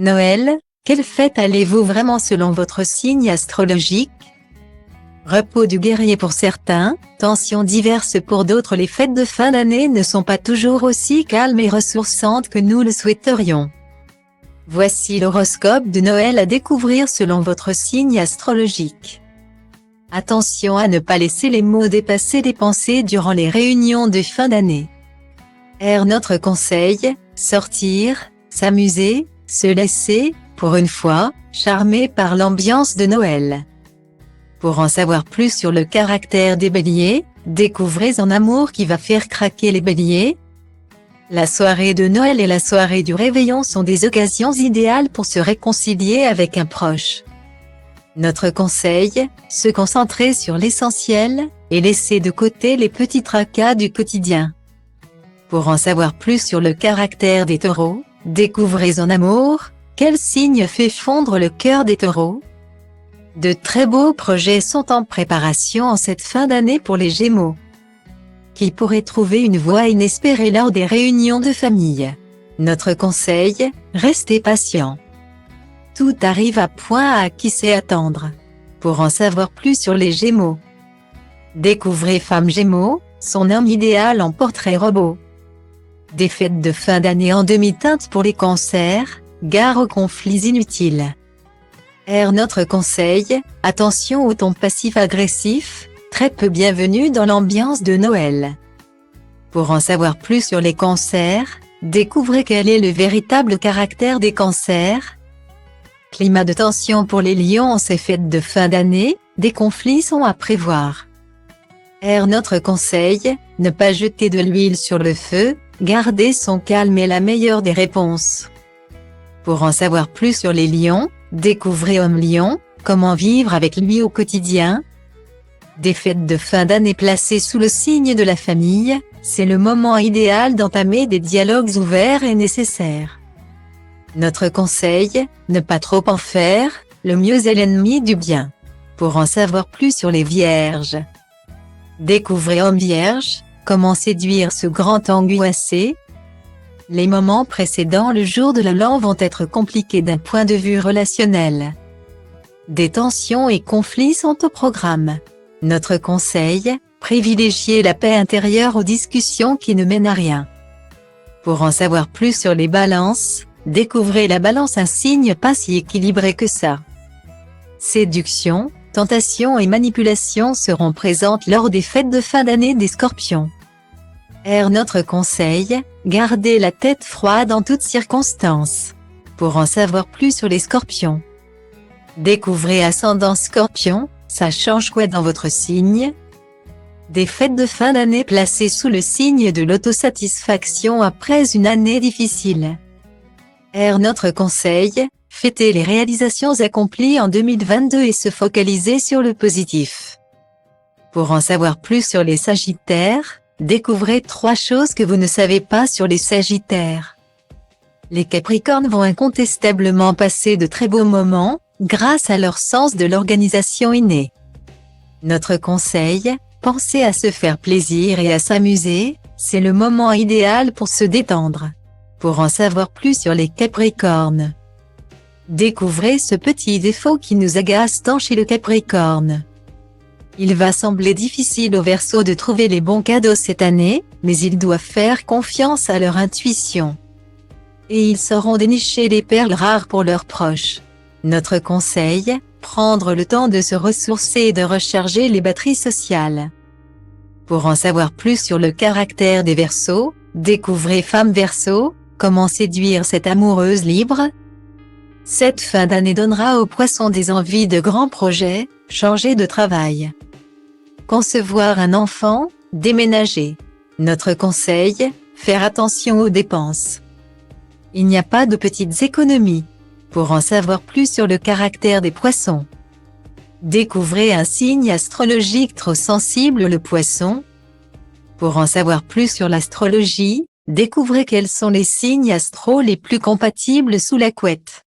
Noël, quelle fête allez-vous vraiment selon votre signe astrologique? Repos du guerrier pour certains, tensions diverses pour d'autres. Les fêtes de fin d'année ne sont pas toujours aussi calmes et ressourçantes que nous le souhaiterions. Voici l'horoscope de Noël à découvrir selon votre signe astrologique. Attention à ne pas laisser les mots dépasser les pensées durant les réunions de fin d'année. Notre conseil, sortir, s'amuser, se laisser, pour une fois, charmer par l'ambiance de Noël. Pour en savoir plus sur le caractère des béliers, découvrez un amour qui va faire craquer les béliers. La soirée de Noël et la soirée du réveillon sont des occasions idéales pour se réconcilier avec un proche. Notre conseil, se concentrer sur l'essentiel, et laisser de côté les petits tracas du quotidien. Pour en savoir plus sur le caractère des taureaux, découvrez en amour, quel signe fait fondre le cœur des taureaux? De très beaux projets sont en préparation en cette fin d'année pour les Gémeaux, qui pourraient trouver une voie inespérée lors des réunions de famille. Notre conseil, restez patient. Tout arrive à point à qui sait attendre. Pour en savoir plus sur les Gémeaux, découvrez Femme Gémeaux, son homme idéal en portrait robot. Des fêtes de fin d'année en demi-teinte pour les cancers, gare aux conflits inutiles. Notre conseil, attention au ton passif-agressif, très peu bienvenu dans l'ambiance de Noël. Pour en savoir plus sur les cancers, découvrez quel est le véritable caractère des cancers. Climat de tension pour les lions en ces fêtes de fin d'année, des conflits sont à prévoir. Notre conseil, ne pas jeter de l'huile sur le feu, garder son calme est la meilleure des réponses. Pour en savoir plus sur les lions, découvrez Homme Lion, comment vivre avec lui au quotidien. Des fêtes de fin d'année placées sous le signe de la famille, c'est le moment idéal d'entamer des dialogues ouverts et nécessaires. Notre conseil, ne pas trop en faire, le mieux est l'ennemi du bien. Pour en savoir plus sur les vierges, découvrez Homme Vierge, comment séduire ce grand angoissé. Les moments précédant le jour de l'an vont être compliqués d'un point de vue relationnel. Des tensions et conflits sont au programme. Notre conseil, privilégiez la paix intérieure aux discussions qui ne mènent à rien. Pour en savoir plus sur les balances, découvrez la balance, un signe pas si équilibré que ça. Séduction, tentation et manipulation seront présentes lors des fêtes de fin d'année des Scorpions. Notre conseil, gardez la tête froide en toutes circonstances. Pour en savoir plus sur les Scorpions, découvrez Ascendant Scorpion, ça change quoi dans votre signe? Des fêtes de fin d'année placées sous le signe de l'autosatisfaction après une année difficile. Notre conseil, fêtez les réalisations accomplies en 2022 et se focaliser sur le positif. Pour en savoir plus sur les Sagittaires, découvrez 3 choses que vous ne savez pas sur les Sagittaires. Les Capricornes vont incontestablement passer de très beaux moments, grâce à leur sens de l'organisation inné. Notre conseil, pensez à se faire plaisir et à s'amuser, c'est le moment idéal pour se détendre. Pour en savoir plus sur les Capricornes, découvrez ce petit défaut qui nous agace tant chez le Capricorne. Il va sembler difficile aux Verseaux de trouver les bons cadeaux cette année, mais ils doivent faire confiance à leur intuition. Et ils sauront dénicher les perles rares pour leurs proches. Notre conseil, prendre le temps de se ressourcer et de recharger les batteries sociales. Pour en savoir plus sur le caractère des Verseaux, découvrez Femme Verseau, comment séduire cette amoureuse libre. Cette fin d'année donnera aux Poissons des envies de grands projets, changer de travail, concevoir un enfant, déménager. Notre conseil, faire attention aux dépenses. Il n'y a pas de petites économies. Pour en savoir plus sur le caractère des Poissons, découvrez un signe astrologique trop sensible, le Poisson. Pour en savoir plus sur l'astrologie, découvrez quels sont les signes astro les plus compatibles sous la couette.